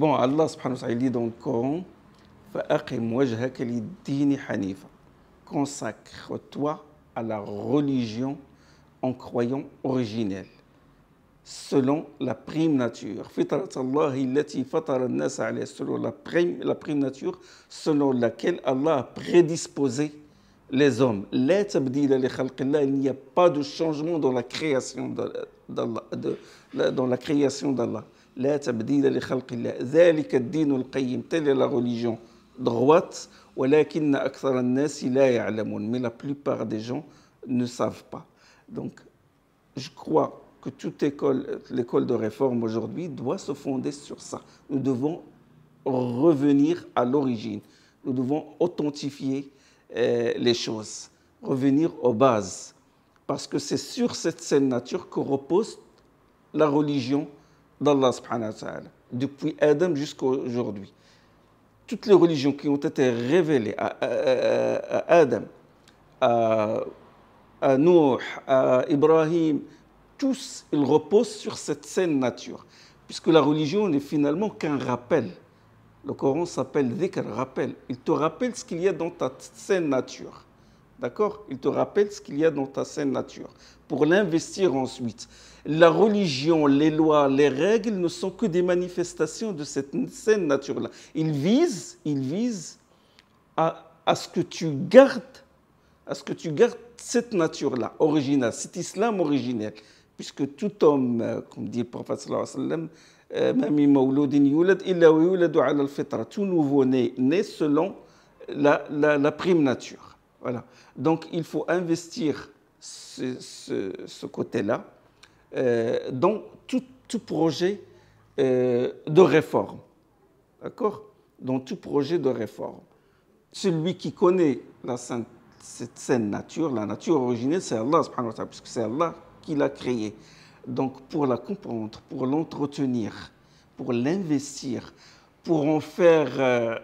Bon, Allah subhanahu wa ta'ala dit dans le Coran, فَأَقِمْ وَجْهَكَ لِلدِّينِ حَنِيفًا. Consacre-toi à la religion en croyant originelle, selon la prime nature. فِطْرَةَ اللَّهِ الَّتِي فَطَرَ النَّاسَ عَلَيْهَا, selon la prime nature, selon laquelle Allah a prédisposé les hommes. لَا تَبْدِيلَ لِخَلْقِ اللَّهِ, il n'y a pas de changement dans la création d'Allah. Dans la création d'Allah. لا تبديل لخلق الله ذلك الدين القيم, telle est la religion droite, ولكن أكثر الناس لا يعلمون, mais la plupart des gens ne savent pas. Donc, je crois que toute l'école de réforme aujourd'hui doit se fonder sur ça. Nous devons revenir à l'origine, nous devons authentifier les choses, revenir aux bases, parce que c'est sur cette saine nature que repose la religion d'Allah subhanahu wa ta'ala, depuis Adam jusqu'à aujourd'hui. Toutes les religions qui ont été révélées à Adam, à Nuh, à Ibrahim, tous, ils reposent sur cette saine nature, puisque la religion n'est finalement qu'un rappel. Le Coran s'appelle dhikr, rappel. Il te rappelle ce qu'il y a dans ta saine nature. D'accord? Il te rappelle ce qu'il y a dans ta saine nature, pour l'investir ensuite. La religion, les lois, les règles ne sont que des manifestations de cette saine nature-là. Ils visent à ce que tu gardes cette nature-là, originale, cet islam originel. Puisque tout homme, comme dit le prophète sallallahu alayhi wa sallam, tout nouveau-né naît selon la prime nature. Voilà. Donc il faut investir ce côté-là dans tout projet de réforme. D'accord? Dans tout projet de réforme. Celui qui connaît cette saine nature, la nature originelle, c'est Allah subhanahu wa ta'ala, puisque c'est Allah qui l'a créée. Donc pour la comprendre, pour l'entretenir, pour l'investir, pour en faire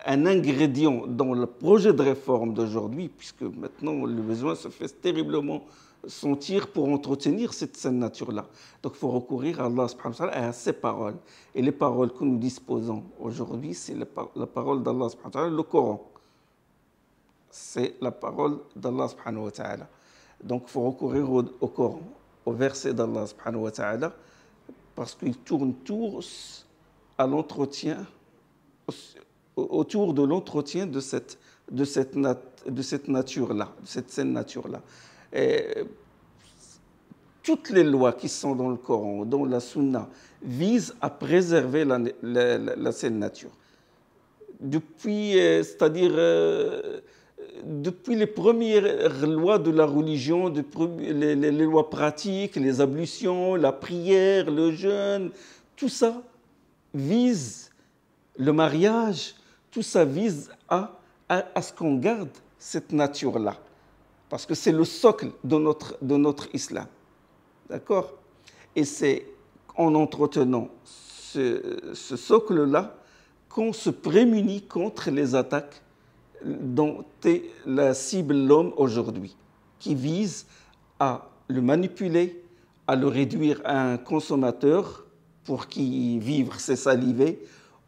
un ingrédient dans le projet de réforme d'aujourd'hui, puisque maintenant le besoin se fait terriblement sentir pour entretenir cette saine nature-là. Donc il faut recourir à Allah subhanahu wa ta'ala et à ses paroles. Et les paroles que nous disposons aujourd'hui, c'est la parole d'Allah subhanahu wa ta'ala, le Coran. C'est la parole d'Allah subhanahu wa ta'ala. Donc il faut recourir au Coran, au verset d'Allah subhanahu wa ta'ala, parce qu'il tourne à l'entretien, autour de l'entretien de cette nature-là, de cette saine nature-là. Toutes les lois qui sont dans le Coran, dans la Sunna, visent à préserver la saine nature. Depuis les premières lois de la religion, les lois pratiques, les ablutions, la prière, le jeûne, tout ça vise le mariage, tout ça vise à ce qu'on garde cette nature-là. Parce que c'est le socle de notre islam. D'accord? Et c'est en entretenant ce socle-là qu'on se prémunit contre les attaques dont est la cible l'homme aujourd'hui, qui vise à le manipuler, à le réduire à un consommateur pour qui vivre c'est saliver,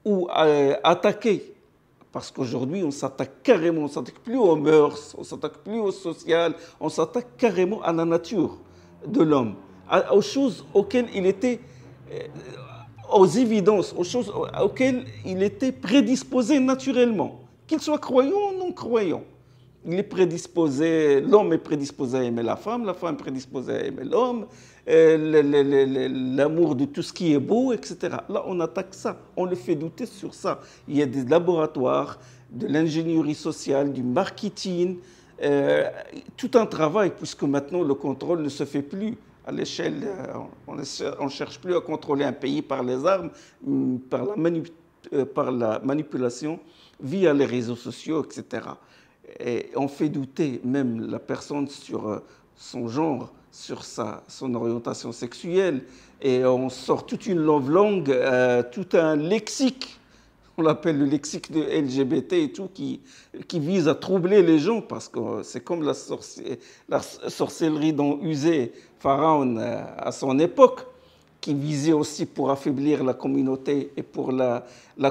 ou à attaquer. Parce qu'aujourd'hui, on s'attaque carrément, on ne s'attaque plus aux mœurs, on ne s'attaque plus au social, on s'attaque carrément à la nature de l'homme, aux choses auxquelles il était, aux évidences, aux choses auxquelles il était prédisposé naturellement, qu'il soit croyant ou non croyant. Il est prédisposé, l'homme est prédisposé à aimer la femme est prédisposée à aimer l'homme, l'amour de tout ce qui est beau, etc. Là, on attaque ça, on le fait douter sur ça. Il y a des laboratoires, de l'ingénierie sociale, du marketing, tout un travail, puisque maintenant le contrôle ne se fait plus à l'échelle, on ne cherche plus à contrôler un pays par les armes, par la manipulation via les réseaux sociaux, etc. Et on fait douter même la personne sur son genre, sur son orientation sexuelle, et on sort toute une novlangue, tout un lexique, on l'appelle le lexique de LGBT et tout, qui vise à troubler les gens, parce que c'est comme la sorcellerie dont usait Pharaon à son époque. qui visait aussi pour affaiblir la communauté et pour la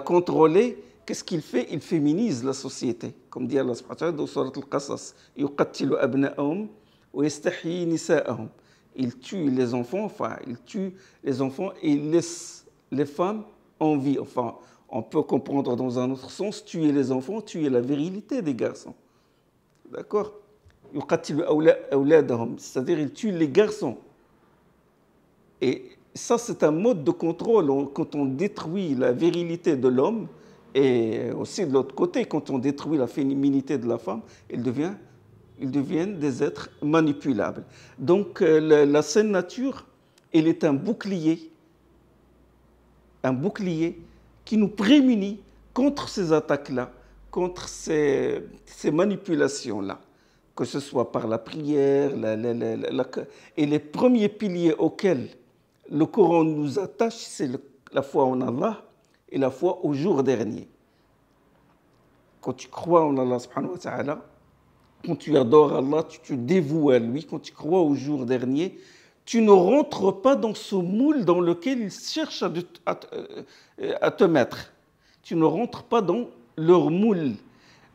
contrôler, qu'est-ce qu'il fait? Il féminise la société. Comme dit Allah subhanahu wa ta'ala dans Surat Al-Qasas, yuqattilu abna'ahum wa yastahyi nisa'ahum. Il tue les enfants, et il laisse les femmes en vie. Enfin, on peut comprendre dans un autre sens, tuer les enfants, tuer la virilité des garçons. D'accord? Yuqattilu awladahum, c'est-à-dire il tue les garçons. Et ça, c'est un mode de contrôle. Quand on détruit la virilité de l'homme, et aussi de l'autre côté, quand on détruit la féminité de la femme, ils deviennent des êtres manipulables. Donc la saine nature, elle est un bouclier qui nous prémunit contre ces attaques-là, contre ces manipulations-là, que ce soit par la prière, et les premiers piliers auxquels le Coran nous attache, c'est la foi en Allah et la foi au jour dernier. Quand tu crois en Allah subhanahu wa ta'ala, quand tu adores Allah, tu te dévoues à lui, quand tu crois au jour dernier, tu ne rentres pas dans ce moule dans lequel ils cherchent à te mettre. Tu ne rentres pas dans leur moule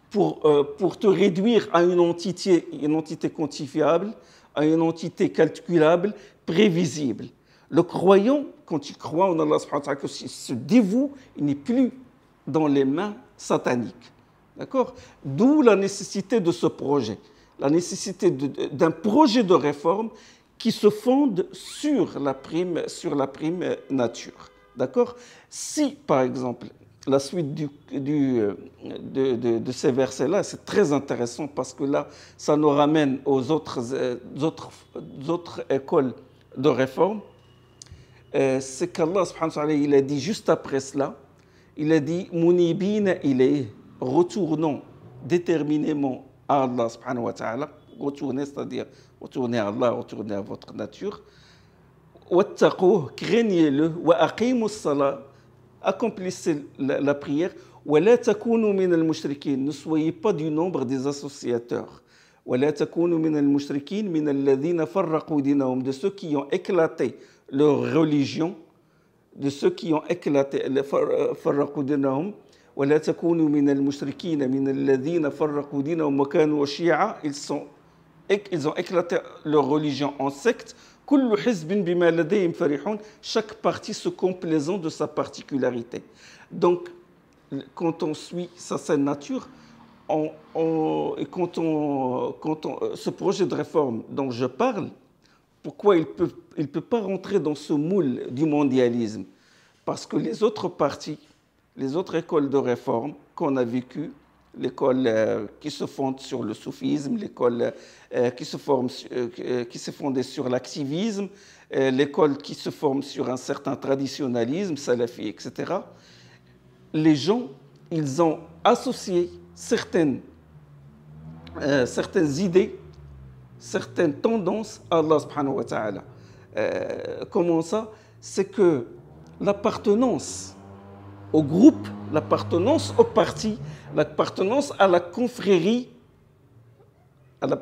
pour te réduire à une entité quantifiable, à une entité calculable, prévisible. Le croyant, quand il croit en Allah subhanahu wa ta'ala, qu'il se dévoue, il n'est plus dans les mains sataniques. D'accord? D'où la nécessité de ce projet, la nécessité d'un projet de réforme qui se fonde sur la prime nature. D'accord? Si, par exemple, la suite de ces versets-là, c'est très intéressant parce que là, ça nous ramène aux autres écoles de réforme. C'est qu'Allah subhanahu wa ta'ala, il a dit juste après cela, il a dit « Munibina ilayh » retournons déterminément à Allah subhanahu wa ta'ala, retournez, c'est-à-dire retournez à Allah, retournez à votre nature. Wattaqouh, craignez-le, wa aqimus salat, accomplissez la prière, wa la takunu min al-mushrikin, ne soyez pas du nombre des associateurs. Wa la takunu min al-mushrikin min alladhina farraqu dinahum, de ceux qui ont éclaté leur religion, de ceux qui ont éclaté farraqu dinahum. ولا تكونوا من المشركين من الذين فرقوا دينهم وكانوا شيعا, ils ont éclaté leur religion en secte. كل حزب بما لديهم فرحون, chaque partie se complaisant de sa particularité. Donc, quand on suit sa saine nature, ce projet de réforme dont je parle, pourquoi il peut pas rentrer dans ce moule du mondialisme? Parce que les autres partis, les autres écoles de réforme qu'on a vécues, l'école qui se fonde sur le soufisme, l'école qui s'est fondée sur l'activisme, l'école qui se forme sur un certain traditionnalisme, salafi, etc. Les gens, ils ont associé certaines idées, certaines tendances à Allah subhanahu wa ta'ala. Comment ça? C'est que l'appartenance au groupe, l'appartenance au parti, l'appartenance à la confrérie,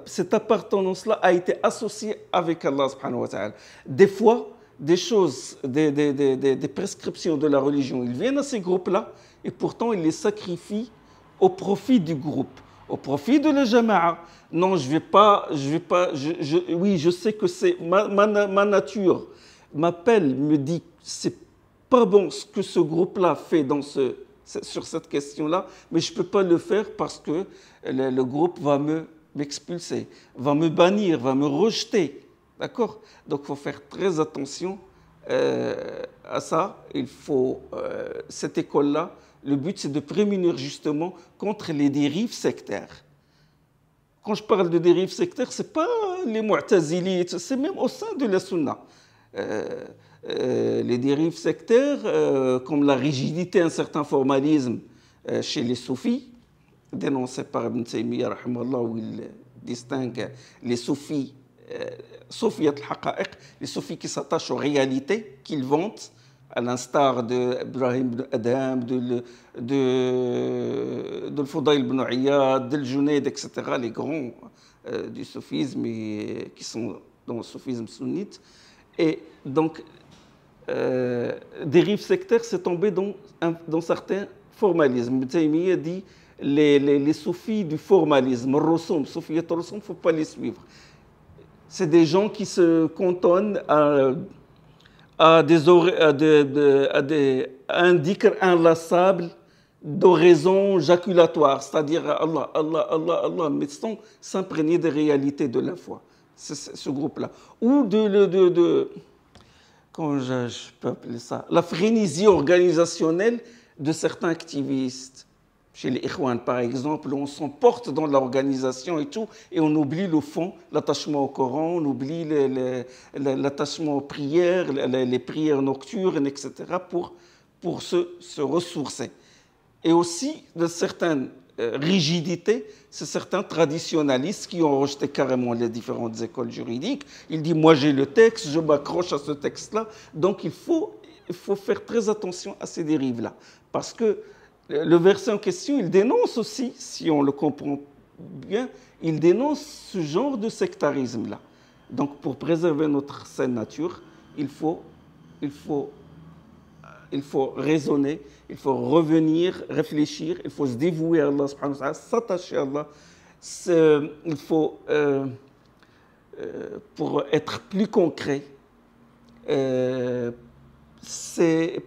cette appartenance-là a été associée avec Allah subhanahu wa ta'ala. Des fois, des choses, des prescriptions de la religion, ils viennent à ces groupes-là et pourtant ils les sacrifient au profit du groupe, au profit de la jama'a. Non, oui, je sais que c'est ma nature m'appelle, me dit c'est pas bon ce que ce groupe-là fait sur cette question-là, mais je ne peux pas le faire parce que le groupe va m'expulser, va me bannir, va me rejeter. D'accord? Donc il faut faire très attention à ça. Cette école-là, le but c'est de prémunir justement contre les dérives sectaires. Quand je parle de dérives sectaires, ce n'est pas les mu'tazilites, c'est même au sein de la sunna. Les dérives sectaires, comme la rigidité, un certain formalisme chez les soufis, dénoncé par Ibn Taymiyyah, où il distingue les soufis, soufiyat al-haqa'iq, les soufis qui s'attachent aux réalités, qu'ils vantent, à l'instar d'Ibrahim ibn Adham, de Fudayl ibn Iyad, de Junayd, etc., les grands du soufisme qui sont dans le soufisme sunnite. Et donc, dérive sectaire, c'est tomber dans certains formalismes. Ibn Taymiyya dit les soufis du formalisme, Rosoum, Soufiyat Rosoum, il ne faut pas les suivre. C'est des gens qui se cantonnent à un dhikr inlassable d'oraisons jaculatoires, c'est-à-dire Allah, Allah, Allah, Allah, mais sans s'imprégner des réalités de la foi. C'est ce groupe-là. Ou comment je peux appeler ça, la frénésie organisationnelle de certains activistes. Chez les Ikhwan, par exemple, on s'emporte dans l'organisation et tout, et on oublie le fond, l'attachement au Coran, on oublie l'attachement aux prières, les prières nocturnes, etc., pour se ressourcer. Et aussi de certaines rigidités, c'est certains traditionalistes qui ont rejeté carrément les différentes écoles juridiques. Ils disent, moi j'ai le texte, je m'accroche à ce texte-là. Donc il faut faire très attention à ces dérives-là. Parce que le verset en question, il dénonce aussi, si on le comprend bien, il dénonce ce genre de sectarisme-là. Donc pour préserver notre saine nature, il faut raisonner, il faut revenir, réfléchir, il faut se dévouer à Allah, subhanahu wa ta'ala, s'attacher à Allah. Il faut, pour être plus concret,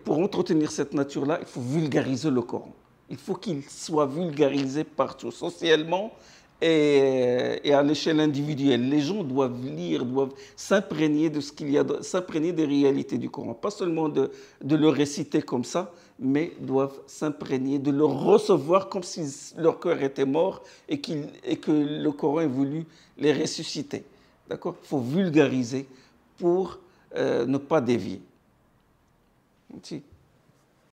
pour entretenir cette nature-là, il faut vulgariser le Coran. Il faut qu'il soit vulgarisé partout, socialement et à l'échelle individuelle. Les gens doivent lire, doivent s'imprégner de ce qu'il y a, s'imprégner des réalités du Coran. Pas seulement de le réciter comme ça, mais doivent s'imprégner, de le recevoir comme si leur cœur était mort et que le Coran ait voulu les ressusciter. D'accord ? Il faut vulgariser pour ne pas dévier.